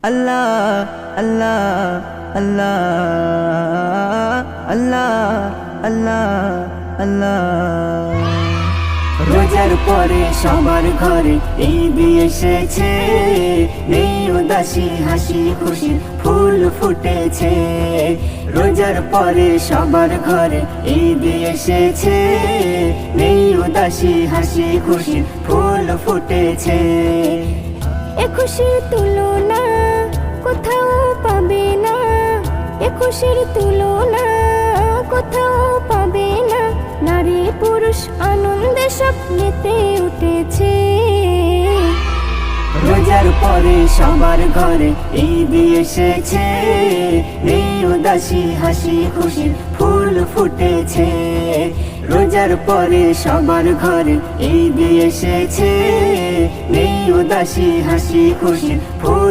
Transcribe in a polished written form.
আল্লাহ আল্লাহ আল্লাহ আল্লাহ আল্লাহ আল্লাহ। রোজার পরে সবার ঘরে ঈদ এসেছে, নেই উদাসী হাসি খুশির ফুল ফুটেছে। রোজার পরে সবার ঘরে ঈদ এসেছে, নেই উদাসী হাসি খুশির ফুল ফুটেছে। এ খুশির তুলনা কোথাও পাবে না, এ খুশির তুলনা কোথাও পাবে না। নারী পুরুষ আনন্দে সব মেতে উঠেছে। রোজার পরে সবার ঘরে ঈদ এসেছে, নেই উদাসী হাসি খুশির ফুল ফুটেছে। রোজার পরে সবার ঘরে ঈদ এসেছে, নেই উদাসী হাসি খুশির ফুল